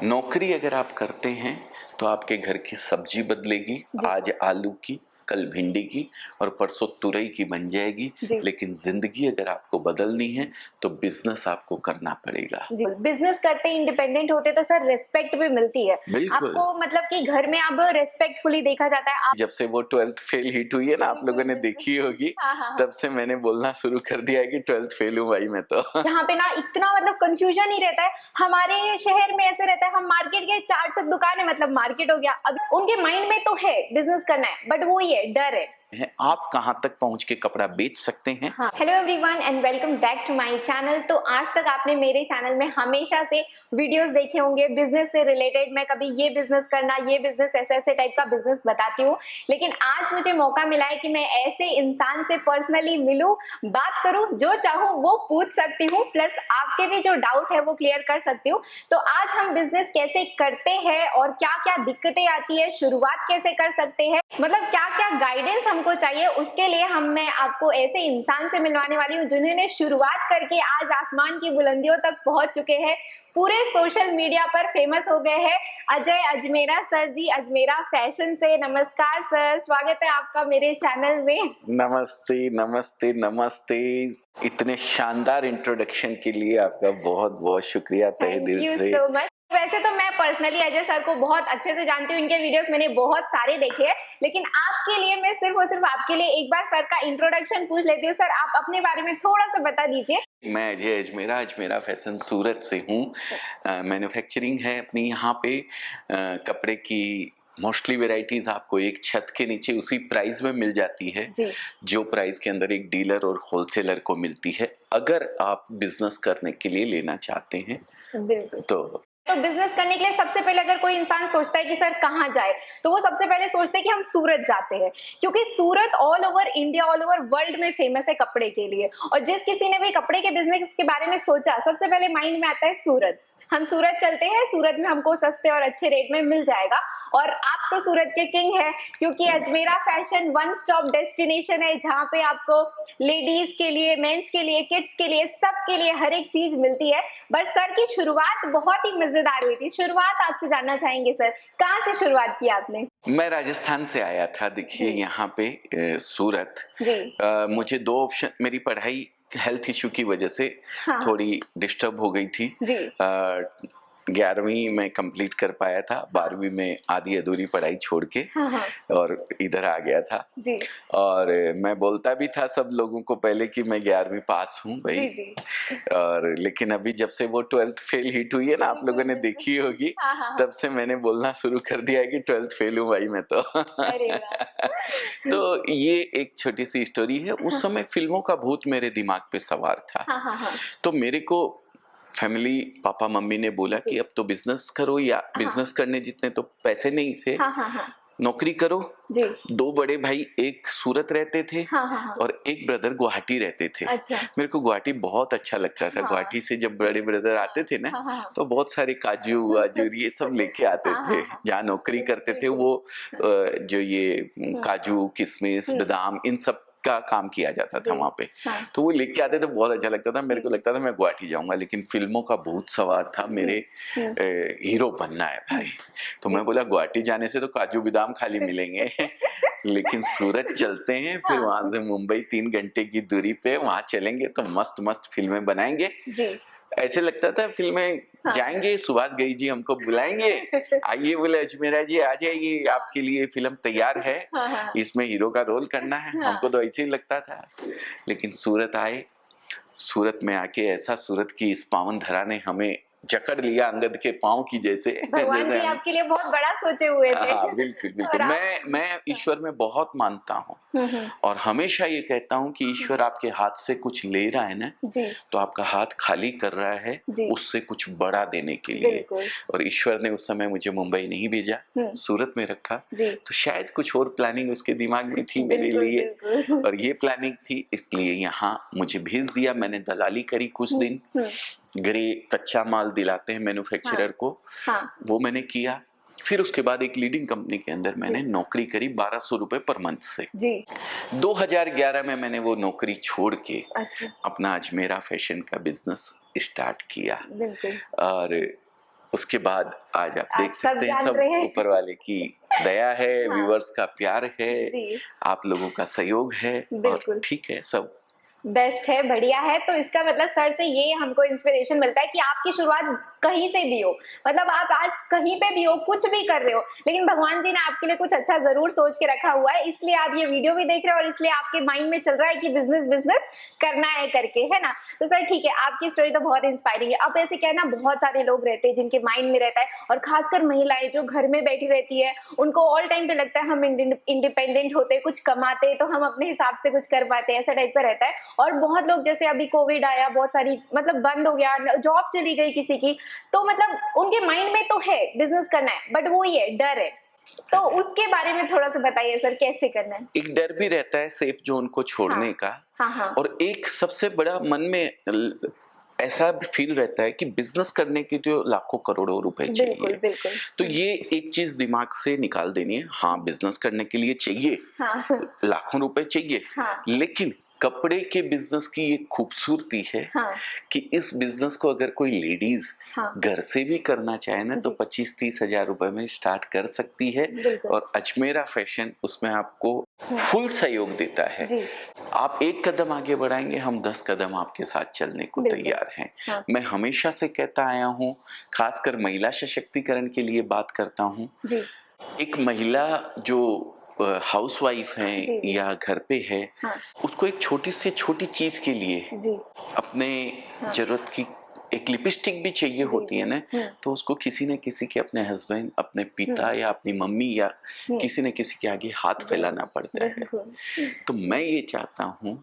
नौकरी अगर आप करते हैं तो आपके घर की सब्जी बदलेगी, आज आलू की, कल भिंडी की और परसों तुरई की बन जाएगी। लेकिन जिंदगी अगर आपको बदलनी है तो बिजनेस आपको करना पड़ेगा। बिजनेस करते इंडिपेंडेंट होते तो सर रिस्पेक्ट भी मिलती है बिल्कुल। आपको, मतलब कि घर में अब रेस्पेक्टफुली देखा जाता है। जब से वो 12th फेल हिट हुई है ना, आप लोगों ने देखी होगी, तब से मैंने बोलना शुरू कर दिया है कि 12th फेल हूँ भाई मैं तो। यहाँ पे ना इतना मतलब कंफ्यूजन ही रहता है। हमारे शहर में ऐसे रहता है, हम मार्केट गए, 4 दुकान है मतलब मार्केट हो गया। अब उनके माइंड में तो है बिजनेस करना है, बट वो ही है, डर है आप कहां तक पहुंच के कपड़ा बेच सकते हैं। Hello everyone and welcome back to my channel. तो आज तक आपने मेरे चैनल में हमेशा से वीडियोस देखे होंगे बिजनेस से रिलेटेड। मैं कभी ये बिजनेस करना, ये बिजनेस, ऐसे ऐसे टाइप का बिजनेस बताती हूँ। लेकिन आज मुझे मौका मिला है कि मैं ऐसे इंसान से पर्सनली मिलूं, बात करूं, जो चाहूं वो पूछ सकती हूँ, प्लस आपके भी जो डाउट है वो क्लियर कर सकती हूँ। तो आज हम बिजनेस कैसे करते हैं और क्या क्या दिक्कतें आती है, शुरुआत कैसे कर सकते हैं, मतलब क्या क्या गाइडेंस हमको चाहिए, उसके लिए मैं आपको ऐसे इंसान से मिलवाने वाली हूँ जिन्होंने शुरुआत करके आज आसमान की बुलंदियों तक पहुंच चुके हैं, पूरे सोशल मीडिया पर फेमस हो गए हैं। अजय अजमेरा सर जी, अजमेरा फैशन से। नमस्कार सर, स्वागत है आपका मेरे चैनल में। नमस्ते नमस्ते नमस्ते। इतने शानदार इंट्रोडक्शन के लिए आपका बहुत बहुत शुक्रिया तहे दिल से। Thank you so much. वैसे तो मैं पर्सनली अजय सर को बहुत अच्छे से जानती हूँ, इनके वीडियोस मैंने बहुत सारे देखे हैं। लेकिन आपके लिए मैं सिर्फ और सिर्फ आपके लिए एक बार सर का इंट्रोडक्शन पूछ लेती हूँ। सर आप अपने बारे में थोड़ा सा बता दीजिए। मैं अजय अजमेरा, अजमेरा फैशन सूरत से हूँ। मैन्युफैक्चरिंग है अपनी यहाँ पे। कपड़े की मोस्टली वेराइटीज आपको एक छत के नीचे उसी प्राइस में मिल जाती है जो प्राइस के अंदर एक डीलर और होलसेलर को मिलती है, अगर आप बिजनेस करने के लिए लेना चाहते हैं। बिल्कुल। तो बिजनेस करने के लिए सबसे पहले अगर कोई इंसान सोचता है कि सर कहाँ जाए, तो वो सबसे पहले सोचते हैं कि हम सूरत जाते हैं, क्योंकि Surat all over India, all over world में फेमस है कपड़े के लिए। और जिस किसी ने भी कपड़े के बिजनेस के बारे में सोचा, सबसे पहले माइंड में आता है सूरत। हम सूरत चलते हैं, सूरत में हमको सस्ते और अच्छे रेट में मिल जाएगा। और आप तो सूरत के किंग हैं, क्योंकि Ajmera fashion one stop destination है, जहाँ पे आपको लेडीज के लिए, मेंस के लिए, किड्स के लिए, सबके लिए हर एक चीज मिलती है। बट सर की शुरुआत बहुत ही मजेदार हुई थी। शुरुआत आपसे जानना चाहेंगे सर, कहाँ से शुरुआत की आपने? मैं राजस्थान से आया था। देखिए यहाँ पे सूरत मुझे 2 ऑप्शन, मेरी पढ़ाई हेल्थ इश्यू की वजह से थोड़ी डिस्टर्ब हो गई थी। 11वीं में कंप्लीट कर पाया था, 12वीं में आधी अधूरी पढ़ाई छोड़ के और इधर आ गया था। और मैं बोलता भी था सब लोगों को पहले कि मैं 11वीं पास हूँ भाई। और लेकिन अभी जब से वो 12th फेल हिट हुई है ना, आप लोगों ने देखी होगी, तब से मैंने बोलना शुरू कर दिया है कि 12th फेल हूँ भाई मैं तो। तो ये एक छोटी सी स्टोरी है। उस समय फिल्मों का भूत मेरे दिमाग पे सवार था। तो मेरे को फैमिली, पापा मम्मी ने बोला कि अब तो बिजनेस करो, या बिजनेस करने जितने तो पैसे नहीं थे, नौकरी करो। 2 बड़े भाई एक सूरत रहते थे और एक ब्रदर गुवाहाटी रहते थे। मेरे को गुवाहाटी बहुत अच्छा लगता था। गुवाहाटी से जब बड़े ब्रदर आते थे ना, तो बहुत सारे काजू वाजू ये सब लेके आते थे। जहाँ नौकरी करते थे वो जो ये काजू, किशमिश, बादाम, इन सब का काम किया जाता था वहां पे। तो वो लेके आते थे, बहुत अच्छा लगता था। मेरे को लगता था मैं गुवाहाटी जाऊंगा, लेकिन फिल्मों का बहुत सवार था, मेरे हीरो बनना है भाई। तो मैं बोला गुवाहाटी जाने से तो काजू बादाम खाली मिलेंगे, लेकिन सूरत चलते हैं, फिर वहां से मुंबई 3 घंटे की दूरी पे, वहां चलेंगे तो मस्त मस्त फिल्में बनाएंगे। ऐसे लगता था फिल्में जाएंगे, सुभाष घई जी हमको बुलाएंगे, आइए बोले अजमेरा जी आ जाइए, आपके लिए फिल्म तैयार है, इसमें हीरो का रोल करना है। हमको तो ऐसे ही लगता था। लेकिन सूरत आए, सूरत में आके ऐसा सूरत की इस पावन धरा ने हमें जकड़ लिया अंगद के पांव की जैसे। भगवान जी आपके लिए बहुत बड़ा सोचे हुए थे। हाँ बिल्कुल बिल्कुल। मैं ईश्वर में बहुत मानता हूँ और हमेशा ये कहता हूँ कि ईश्वर आपके हाथ से कुछ ले रहा है ना, तो आपका हाथ खाली कर रहा है उससे कुछ बड़ा देने के लिए। और ईश्वर ने उस समय मुझे मुंबई नहीं भेजा, सूरत में रखा, तो शायद कुछ और प्लानिंग उसके दिमाग में थी मेरे लिए, और ये प्लानिंग थी, इसलिए यहाँ मुझे भेज दिया। मैंने दलाली करी कुछ दिन, ग्रे कच्चा माल दिलाते हैं मैन्युफैक्चरर को, वो मैंने किया। फिर उसके बाद एक लीडिंग कंपनी के अंदर मैंने नौकरी करी 1200 रुपए पर मंथ से। 2011 में मैंने वो नौकरी छोड़ के अपना अजमेरा फैशन का बिजनेस स्टार्ट किया। और उसके बाद आज आप देख सब सकते हैं जान सब रहे हैं। ऊपर वाले की दया है, हाँ। व्यूअर्स का प्यार है, जी। आप लोगों का सहयोग है और बिल्कुल। ठीक है सब। बेस्ट है, बढ़िया है। तो इसका मतलब सर से ये हमको इंस्पिरेशन मिलता है कि आपकी शुरुआत कहीं से भी हो, मतलब आप आज कहीं पे भी हो, कुछ भी कर रहे हो, लेकिन भगवान जी ने आपके लिए कुछ अच्छा जरूर सोच के रखा हुआ है, इसलिए आप ये वीडियो भी देख रहे हो और इसलिए आपके माइंड में चल रहा है कि बिजनेस बिजनेस करना है करके, है ना। तो सर ठीक है, आपकी स्टोरी तो बहुत इंस्पायरिंग है। अब ऐसे क्या है ना, बहुत सारे लोग रहते हैं जिनके माइंड में रहता है, और खासकर महिलाएं जो घर में बैठी रहती है, उनको ऑल टाइम पे लगता है हम इंडिपेंडेंट होते, कुछ कमाते तो हम अपने हिसाब से कुछ कर पाते, ऐसा टाइप का रहता है। और बहुत लोग, जैसे अभी कोविड आया, बहुत सारी मतलब बंद हो गया, जॉब चली गई किसी की, तो मतलब उनके माइंड में तो है बिजनेस करना है, बट वो ये डर है। तो उसके बारे में थोड़ा सा बताइए सर, कैसे करना है। एक डर भी रहता है सेफ जोन को छोड़ने हाँ, का। हाँ, हाँ। और एक सबसे बड़ा मन में ऐसा भी फील रहता है कि बिजनेस करने के तो लाखों करोड़ों रुपए बिल्कुल चाहिए। बिल्कुल। तो ये एक चीज दिमाग से निकाल देनी है। हाँ, बिजनेस करने के लिए चाहिए, हाँ, लाखों रुपए चाहिए, हाँ, लेकिन कपड़े के बिजनेस की ये खूबसूरती है हाँ, कि इस बिजनेस को अगर कोई लेडीज हाँ, घर से भी करना चाहे ना तो जी। 25-30 हजार रुपए में स्टार्ट कर सकती है। बिल्कुल। और अजमेरा फैशन उसमें आपको फुल सहयोग देता है। जी। आप एक कदम आगे बढ़ाएंगे, हम 10 कदम आपके साथ चलने को बिल्कुल। तैयार हैं। हाँ। मैं हमेशा से कहता आया हूँ, खासकर महिला सशक्तिकरण के लिए बात करता हूँ। जी। एक महिला जो हाउसवाइफ जी, है जी। या घर पे है, हाँ। उसको एक छोटी से छोटी चीज के लिए जी। अपने हाँ। जरूरत की एक लिपस्टिक भी चाहिए जी, होती है ना, तो उसको किसी न किसी के, अपने हस्बैंड, अपने पिता या अपनी मम्मी या किसी न किसी के आगे हाथ फैलाना पड़ता है। बिल्कुल। तो मैं ये चाहता हूँ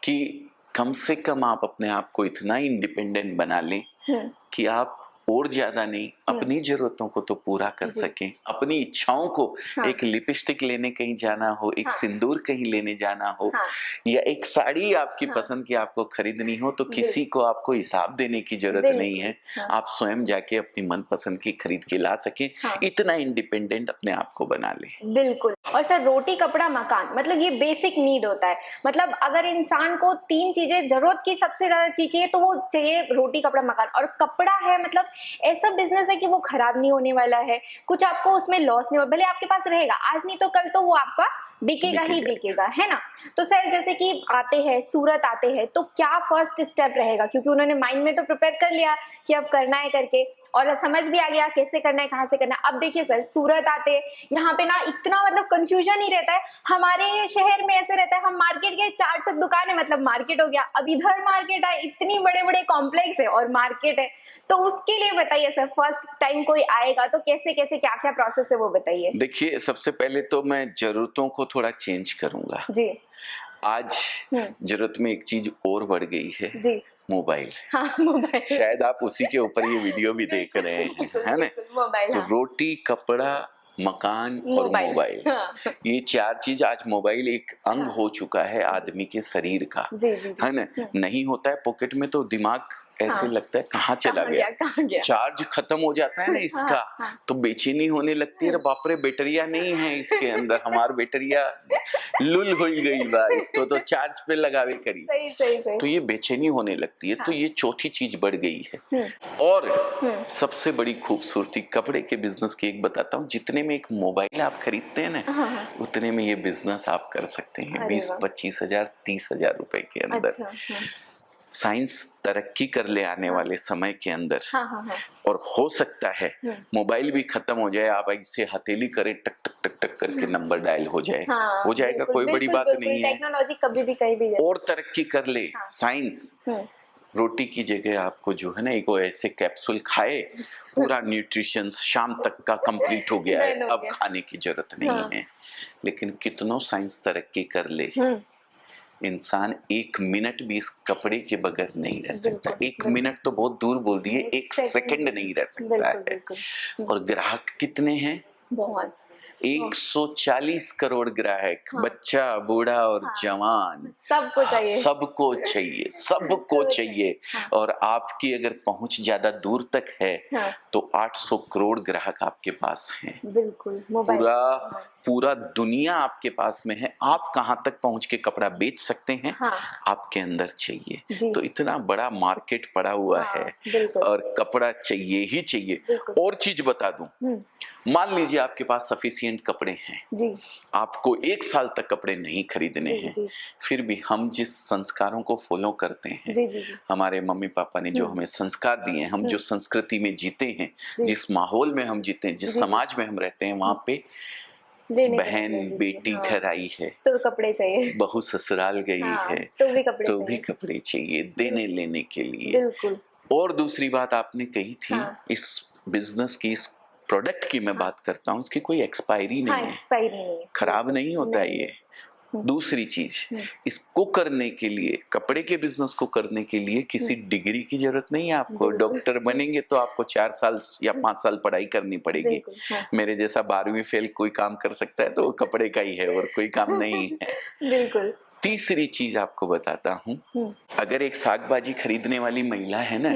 कि कम से कम आप अपने आप को इतना इंडिपेंडेंट बना लें कि आप और ज्यादा नहीं, अपनी जरूरतों को तो पूरा कर जी। सकें। अपनी इच्छाओं को, हाँ। एक लिपस्टिक लेने कहीं जाना हो, एक हाँ। सिंदूर कहीं लेने जाना हो, हाँ। या एक साड़ी आपकी हाँ। पसंद की आपको खरीदनी हो, तो किसी बिल्कुल। को आपको हिसाब देने की जरूरत बिल्कुल। नहीं है। हाँ। आप स्वयं जाके अपनी मनपसंद की खरीद के ला सकें। हाँ। इतना इंडिपेंडेंट अपने आप को बना लें। बिल्कुल। और सर, रोटी कपड़ा मकान, मतलब ये बेसिक नीड होता है। मतलब अगर इंसान को 3 चीजें, जरूरत की सबसे ज्यादा चीज चाहिए, तो वो चाहिए रोटी कपड़ा मकान। और कपड़ा है, मतलब ऐसा बिजनेस है कि वो खराब नहीं होने वाला है, कुछ आपको उसमें लॉस नहीं हो, भले आपके पास रहेगा आज, नहीं तो कल तो वो आपका बिकेगा ही बिकेगा, है ना। तो सर जैसे कि आते हैं, सूरत आते हैं, तो क्या फर्स्ट स्टेप रहेगा, क्योंकि उन्होंने माइंड में तो प्रिपेयर कर लिया कि अब करना है करके, और समझ भी आ गया कैसे करना है, कहाँ से करना है। अब देखिए सर, सूरत आते हैं, यहाँ पे ना इतना मतलब कंफ्यूजन ही रहता है। हमारे शहर में ऐसे रहता है, हम मार्केट गए, 4 तक दुकान है, मतलब मार्केट हो गया। अब इधर मार्केट है, इतनी बड़े बड़े कॉम्प्लेक्स है और मार्केट है। तो उसके लिए बताइए सर, फर्स्ट टाइम कोई आएगा तो कैसे कैसे, क्या क्या प्रोसेस है, वो बताइए। देखिए, सबसे पहले तो मैं जरूरतों को थोड़ा चेंज करूंगा। जी। आज जरूरत में एक चीज और बढ़ गई है, जी। मोबाइल। हाँ, मोबाइल। शायद आप उसी के ऊपर ये वीडियो भी देख रहे हैं, है ना। मोबाइल। तो हाँ। रोटी, कपड़ा, मकान और मोबाइल, हाँ। ये 4 चीज, आज मोबाइल एक अंग हाँ। हो चुका है आदमी के शरीर का, जी जी जी। है ना। नहीं होता है पॉकेट में तो दिमाग ऐसे हाँ। लगता है कहाँ चला गया, कहाँ गया। चार्ज खत्म हो जाता है ना इसका। हाँ। तो बेचैनी होने लगती है, बाप रे बैटरिया नहीं है इसके अंदर, हमार बैटरिया लुल हो गई बा, इसको तो चार्ज पे लगावे करी। सही सही सही। तो ये बेचैनी होने लगती है। तो हाँ। ये चौथी चीज बढ़ गई है। और सबसे बड़ी खूबसूरती कपड़े के बिजनेस की एक बताता हूँ, जितने में एक मोबाइल आप खरीदते हैं ना, हाँ। उतने में ये बिजनेस आप कर सकते हैं। अरे 20-25 हजार, 30 हजार रुपए के अंदर। अच्छा। हाँ। साइंस तरक्की कर ले आने वाले समय के अंदर। हाँ हाँ हाँ। और हो सकता है मोबाइल भी खत्म हो जाए, आप ऐसे हथेली करें, टक टक टक टक करके नंबर डायल हो जाए, हाँ, हो जाएगा, बिल्कुल, कोई बड़ी बिल्कुल, बात बिल्कुल, नहीं है। टेक्नोलॉजी कभी भी कहीं भी जाए। और तरक्की कर ले साइंस। रोटी की जगह आपको जो है ना, एक ऐसे कैप्सूल खाए, पूरा न्यूट्रिशन शाम तक का कंप्लीट हो गया है, अब खाने की जरूरत नहीं है। लेकिन कितनों साइंस तरक्की कर ले, इंसान 1 मिनट भी इस कपड़े के बगैर नहीं रह सकता। 1 मिनट तो बहुत दूर बोल दिए, 1 सेकंड नहीं रह सकता है। और ग्राहक कितने हैं? बहुत। 140 करोड़ ग्राहक, बच्चा, बूढ़ा और जवान, सबको चाहिए। सबको चाहिए, सबको चाहिए। और आपकी अगर पहुंच ज्यादा दूर तक है तो 800 करोड़ ग्राहक आपके पास हैं। बिल्कुल। पूरा पूरा दुनिया आपके पास में है, आप कहाँ तक पहुंच के कपड़ा बेच सकते हैं, हाँ। आपके अंदर चाहिए। जी। तो इतना बड़ा मार्केट पड़ा हुआ हाँ, है बिल्कुल। और कपड़ा चाहिए ही चाहिए। बिल्कुल। और चीज बता दूं, मान लीजिए आपके पास सफिशिएंट कपड़े हैं, जी। आपको 1 साल तक कपड़े नहीं खरीदने जी, हैं, जी। फिर भी हम जिस संस्कारों को फॉलो करते हैं, जी, जी, जी। हमारे मम्मी पापा ने जो हमें संस्कार दिए हैं, हम जो संस्कृति में जीते हैं, जी। जिस माहौल में हम जीते हैं, जिस जी, जी। समाज में हम रहते हैं, वहाँ पे लेने के बहन लिए, बेटी हाँ, घर आई है, तो कपड़े चाहिए। बहू ससुराल गई हाँ, है, तो भी कपड़े तो भी चाहिए। कपड़े चाहिए देने लेने के लिए। बिल्कुल। और दूसरी बात आपने कही थी, हाँ। इस बिजनेस की, इस प्रोडक्ट की मैं हाँ। बात करता हूँ, इसकी कोई एक्सपायरी हाँ, नहीं है, एक्सपायरी नहीं है। खराब नहीं होता नहीं, ये। हुँ। दूसरी चीज, हुँ। इसको करने के लिए, कपड़े के बिजनेस को करने के लिए किसी डिग्री की जरूरत नहीं है आपको। बिल्कुल। डॉक्टर बनेंगे तो आपको 4 साल या 5 साल पढ़ाई करनी पड़ेगी। बिल्कुल, हाँ। मेरे जैसा 12वीं फेल कोई काम कर सकता है तो वो कपड़े का ही है और कोई काम नहीं है। बिल्कुल। तीसरी चीज आपको बताता हूँ, अगर एक साग भाजी खरीदने वाली महिला है ना,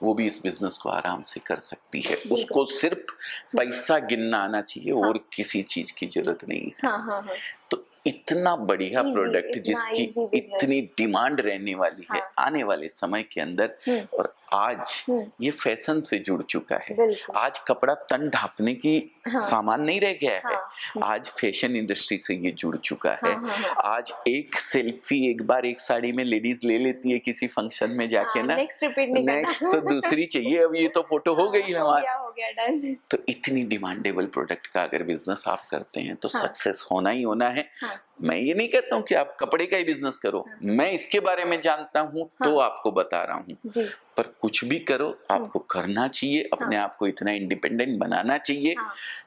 वो भी इस बिजनेस को आराम से कर सकती है। उसको सिर्फ पैसा गिनना आना चाहिए और किसी चीज की जरूरत नहीं है। हाँ, हाँ, हाँ। तो इतना बढ़िया Easy, प्रोडक्ट इतना जिसकी easy business। इतनी डिमांड रहने वाली है हाँ। आने वाले समय के अंदर, और आज ये फैशन से जुड़ चुका है। बिल्कुल। आज कपड़ा तन ढांपने की सामान नहीं रह गया है, हाँ। आज फैशन इंडस्ट्री से ये जुड़ चुका है। हाँ, हाँ। आज एक सेल्फी एक बार एक साड़ी में लेडीज ले लेती है किसी फंक्शन में जाके ना, नेक्स्ट रिपीट नहीं करना। नेक्स्ट तो दूसरी चाहिए, अब ये तो फोटो हो गई हमारी। हो गया डन। तो इतनी डिमांडेबल प्रोडक्ट का अगर बिजनेस आप करते हैं तो हाँ। सक्सेस होना ही होना है। हाँ। मैं ये नहीं कहता हूँ कि आप कपड़े का ही बिजनेस करो, मैं इसके बारे में जानता हूँ तो आपको बता रहा हूँ। जी। पर कुछ भी करो, आपको करना चाहिए, अपने आप को इतना इंडिपेंडेंट बनाना चाहिए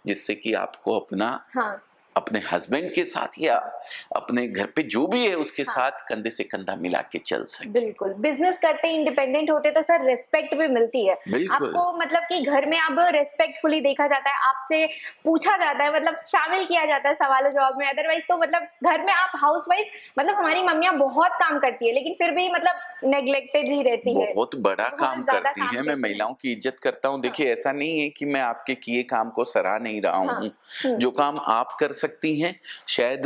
जिससे कि आपको अपने हस्बैंड के साथ या अपने घर पे जो भी है उसके साथ कंधे से कंधा मिला के चल सके। बिल्कुल, बिजनेस करते इंडिपेंडेंट होते तो सर रिस्पेक्ट भी मिलती है आपको, मतलब कि घर में अब रिस्पेक्टफुली देखा जाता है, आपसे पूछा जाता है, मतलब शामिल किया जाता है सवाल जवाब में। अदरवाइज तो मतलब घर में आप हाउसवाइफ, मतलब हमारी मम्मियां बहुत काम करती है लेकिन फिर भी मतलब नेग्लेक्टेड ही रहती है, बहुत बड़ा काम करती है। मैं महिलाओं की इज्जत करता हूँ। देखिए ऐसा नहीं है कि मैं आपके किए काम को सराह नहीं रहा हूँ, जो काम आप कर सकती हैं, शायद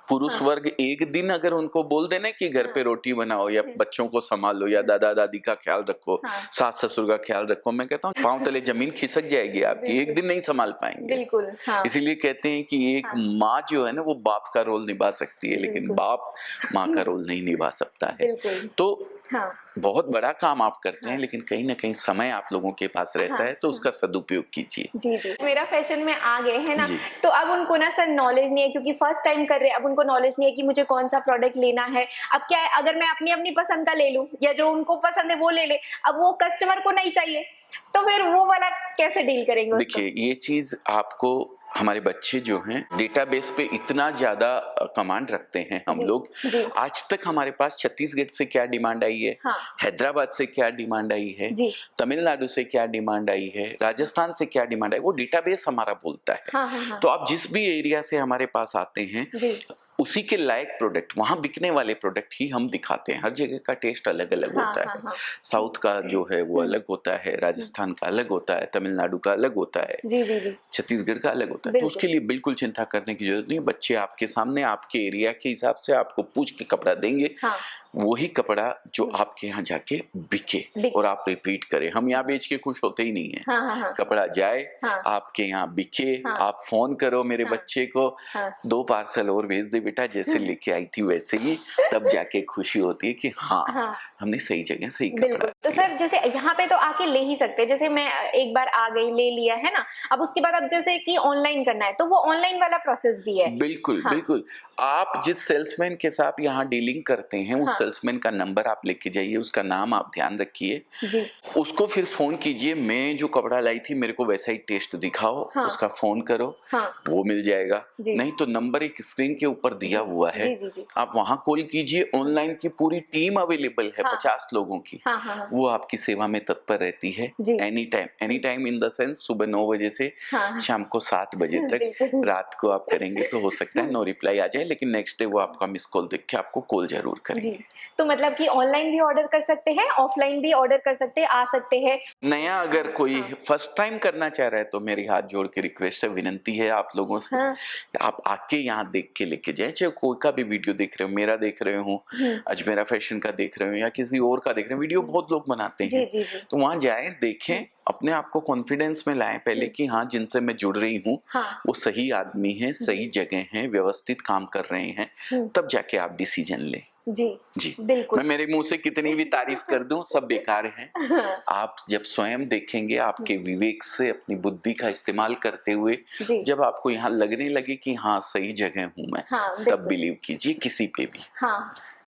पुरुष वर्ग एक दिन अगर उनको बोल देना कि घर पे रोटी बनाओ या बच्चों को संभालो या दादा दादी का ख्याल रखो, सास ससुर का ख्याल रखो, मैं कहता हूँ पांव तले जमीन खिसक जाएगी आपकी, एक दिन नहीं संभाल पाएंगे। बिल्कुल। इसीलिए कहते हैं कि एक माँ जो है ना वो बाप का रोल निभा सकती है, लेकिन बाप माँ का रोल नहीं निभा सकता है। तो बहुत बड़ा काम आप करते हैं, लेकिन कहीं ना कहीं समय आप लोगों के पास रहता है, तो उसका सदुपयोग कीजिए। जी जी, मेरा फैशन में आ गए है ना, तो अब उनको ना सर नॉलेज नहीं है, क्योंकि फर्स्ट टाइम कर रहे हैं, अब उनको नॉलेज नहीं है कि मुझे कौन सा प्रोडक्ट लेना है। अब क्या है, अगर मैं अपनी अपनी पसंद का ले लूं या जो उनको पसंद है वो ले ले, अब वो कस्टमर को नहीं चाहिए, तो फिर वो वाला कैसे डील करेंगे? देखिए ये चीज आपको, हमारे बच्चे जो हैं डेटाबेस पे इतना ज्यादा कमांड रखते हैं हम लोग। आज तक हमारे पास छत्तीसगढ़ से क्या डिमांड आई है, हैदराबाद से क्या डिमांड आई है, तमिलनाडु से क्या डिमांड आई है, राजस्थान से क्या डिमांड आई, वो डेटाबेस हमारा बोलता है। तो आप जिस भी एरिया से हमारे पास आते हैं उसी के लायक प्रोडक्ट, वहां बिकने वाले प्रोडक्ट ही हम दिखाते हैं। हर जगह का टेस्ट अलग अलग होता है। साउथ का जो है वो अलग होता है, राजस्थान का अलग होता है, तमिलनाडु का अलग होता है, छत्तीसगढ़ का अलग होता है। तो उसके लिए बिल्कुल चिंता करने की जरूरत नहीं है। बच्चे आपके सामने आपके एरिया के हिसाब से आपको पूछ के कपड़ा देंगे, वही कपड़ा जो आपके यहाँ जाके बिके और आप रिपीट करें। हम यहाँ बेच के खुश होते ही नहीं है। कपड़ा जाए, आपके यहाँ बिके, आप फोन करो मेरे बच्चे को, 2 पार्सल और भेज दे बेटा, जैसे लेके आई थी वैसे ही, तब जाके खुशी होती है कि हमने सही जगह सही कपड़ा। तो सर जैसे यहाँ पे तो आके ले ही सकते हैं, जैसे मैं एक बार आ गई ले लिया है ना, अब उसके बाद अब जैसे कि ऑनलाइन करना है तो वो ऑनलाइन वाला प्रोसेस भी है। बिल्कुल बिल्कुल, आप जिस सेल्समैन के साथ यहाँ डीलिंग करते हैं उस सेल्समैन का नंबर आप लेके जाइए, उसका नाम आप ध्यान रखिए, उसको फिर फोन कीजिए, मैं जो कपड़ा लाई थी मेरे को वैसा ही टेस्ट दिखाओ, उसका फोन करो, वो मिल जाएगा। नहीं तो नंबर एक स्क्रीन के ऊपर दिया हुआ है, आप वहां कॉल कीजिए। ऑनलाइन की पूरी टीम अवेलेबल है, 50 लोगों की, वो आपकी सेवा में तत्पर रहती है। Any time in the sense, सुबह 9 बजे से शाम को 7 बजे तक। रात को आप करेंगे तो हो सकता है नो रिप्लाई आ जाए, लेकिन नेक्स्ट डे वो आपका मिस कॉल देख के आपको कॉल जरूर करेंगे। तो तो मतलब कि ऑनलाइन भी ऑर्डर कर सकते हैं, ऑफलाइन भी ऑर्डर कर सकते हैं, आ सकते हैं। नया अगर कोई हाँ। फर्स्ट टाइम करना चाह रहा है तो मेरी हाथ जोड़ के रिक्वेस्ट है, विनंती है आप लोगों से, हाँ। आप आके यहाँ देख के लेके जाए। चाहे कोई का भी वीडियो देख रहे हो, मेरा देख रहे हो, अजमेरा फैशन का देख रहे हो या किसी और का देख रहे हो, वीडियो बहुत लोग बनाते जी हैं, जी जी। तो वहाँ जाए, देखें, अपने आप को कॉन्फिडेंस में लाएं पहले कि हाँ, जिनसे मैं जुड़ रही हूँ हाँ। वो सही आदमी है, सही जगह है, व्यवस्थित काम कर रहे हैं, तब जाके आप डिसीजन लें। जी जी, बिल्कुल। मैं मेरे मुंह से कितनी भी तारीफ कर दूं सब बेकार है। आप जब स्वयं देखेंगे, आपके विवेक से अपनी बुद्धि का इस्तेमाल करते हुए जी। जब आपको यहाँ लगने लगे कि हाँ, सही जगह हूँ मैं, हाँ, तब बिल्कुल। बिलीव कीजिए किसी पे भी। हाँ,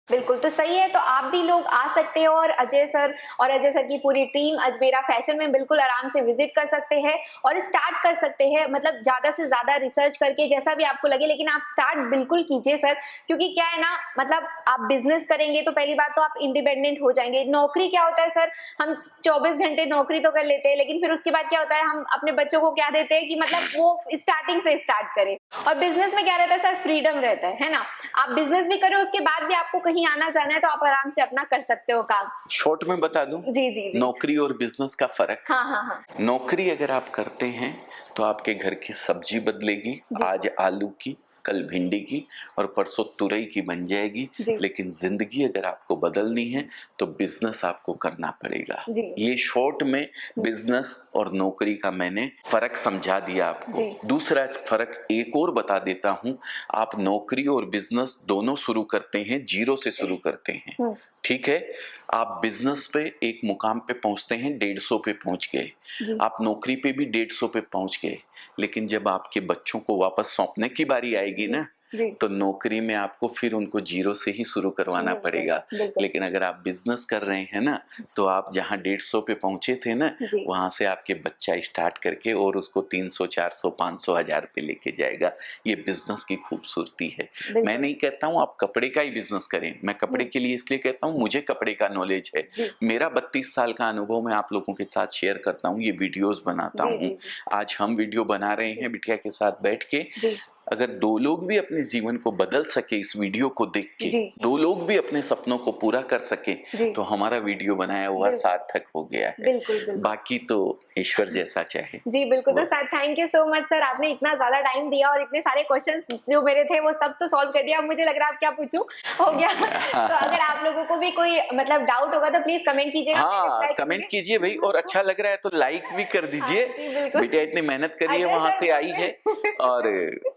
बिल्कुल, तो सही है, तो आप भी लोग आ सकते हो और अजय सर की पूरी टीम अजमेरा फैशन में बिल्कुल आराम से विजिट कर सकते हैं और स्टार्ट कर सकते हैं, मतलब ज़्यादा से ज़्यादा रिसर्च करके जैसा भी आपको लगे, लेकिन आप स्टार्ट बिल्कुल कीजिए सर, क्योंकि क्या है ना, मतलब आप बिज़नेस करेंगे तो पहली बात तो आप इंडिपेंडेंट हो जाएँगे। नौकरी क्या होता है सर, हम 24 घंटे नौकरी तो कर लेते हैं, लेकिन फिर उसके बाद क्या होता है, हम अपने बच्चों को क्या देते हैं कि मतलब वो स्टार्टिंग से स्टार्ट करें। और बिज़नेस में क्या रहता है सर, फ्रीडम रहता है ना? आप बिज़नेस भी करें, उसके बाद भी आपको कहीं आना जाना है तो आप आराम से अपना कर सकते हो काम। शॉर्ट में बता दूं, जी, जी, जी। नौकरी और बिजनेस का फर्क। हाँ, हाँ, हाँ। नौकरी अगर आप करते हैं तो आपके घर की सब्जी बदलेगी, जी। आज आलू की, कल भिंडी की और परसों तुरई की बन जाएगी, जी। लेकिन जिंदगी अगर आपको बदलनी है तो बिजनेस आपको करना पड़ेगा। जी। ये शॉर्ट में बिजनेस और नौकरी का मैंने फर्क समझा दिया आपको। जी। दूसरा फर्क एक और बता देता हूं, आप नौकरी और बिजनेस दोनों शुरू करते हैं, जीरो से शुरू करते हैं, ठीक है? आप बिजनेस पे एक मुकाम पे पहुंचते हैं, 150 पे पहुंच गए, जी। आप नौकरी पे भी 150 पे पहुंच गए, लेकिन जब आपके बच्चों को वापस सौंपने की बारी आएगी ना, जी। तो नौकरी में आपको फिर उनको जीरो से ही शुरू करवाना बिल्कुल, पड़ेगा। बिल्कुल। लेकिन अगर आप बिजनेस कर रहे हैं ना, तो आप जहाँ 150 पे पहुंचे थे ना, जी। वहां से आपके बच्चा स्टार्ट करके और उसको 300, 400, 500, 1000 पे लेके जाएगा। ये बिजनेस की खूबसूरती है। बिल्कुल। मैं नहीं कहता हूँ आप कपड़े का ही बिजनेस करें, मैं कपड़े के लिए इसलिए कहता हूँ, मुझे कपड़े का नॉलेज है। जी। मेरा 32 साल का अनुभव मैं आप लोगों के साथ शेयर करता हूँ, ये वीडियोस बनाता जी, हूँ। जी, जी। आज हम वीडियो बना रहे हैं बिटिया के साथ बैठ के। जी। अगर 2 लोग भी अपने जीवन को बदल सके इस वीडियो को देख के, जी। 2 लोग भी अपने सपनों को पूरा कर सके, जी। तो हमारा वीडियो बनाया हुआ बिल्कुल। सार्थक हो गया है। बिल्कुल, बिल्कुल। बाकी तो ईश्वर जैसा चाहे। जी, बिल्कुल, तो वो sir thank you so much sir, आपने इतना ज़्यादा टाइम दिया और इतने सारे क्वेश्चंस जो मेरे थे वो सब तो सॉल्व कर दिया। अब मुझे लग रहा है अब क्या पूछूँ, हो गया। तो अगर आप लोगों को भी कोई मतलब डाउट होगा तो प्लीज़ कमेंट कीजिएगा, मैं हाँ, रिप्लाई कमेंट करूँगी। कीजिए भई, और अच्छा लग रहा है तो लाइक भी कर दीजिए। हाँ जी, बिल्कुल। बिटिया इतनी मेहनत करी है, अजय वहाँ सर से बोल आई है। रहे और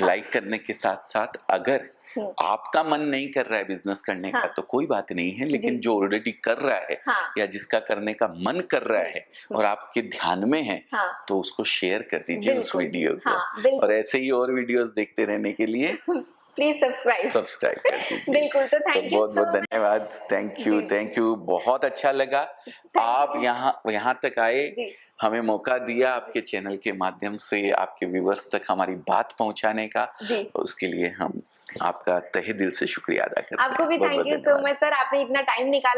लाइक करने के साथ-साथ अगर आपका मन नहीं कर रहा है बिज़नेस करने का, हाँ। तो कोई बात नहीं है, लेकिन जी। जो ऑलरेडी कर रहा है हाँ। या जिसका करने का मन कर रहा है और आपके ध्यान में है, हाँ। तो उसको शेयर कर दीजिए उस बिल्कुल। वीडियो को। हाँ, बिल्कुल। और ऐसे ही और वीडियोस देखते रहने के लिए प्लीज़ सब्सक्राइब। सब्सक्राइब कर दीजिए। बिल्कुल, तो तो थैंक यू बहुत-बहुत सो मच। धन्यवाद। जी। Thank you. बहुत अच्छा लगा। आप यू। यहाँ तक आए, जी। हमें मौका दिया जी। आपके चैनल के माध्यम से आपके व्यूअर्स तक हमारी बात पहुँचाने का। जी। उसके लिए हम आपका तहे दिल से शुक्रिया अदा करते हैं। आपको भी बहुत-बहुत थैंक यू सो धन्यवाद। मच सर, आपने इतना टाइम निकाला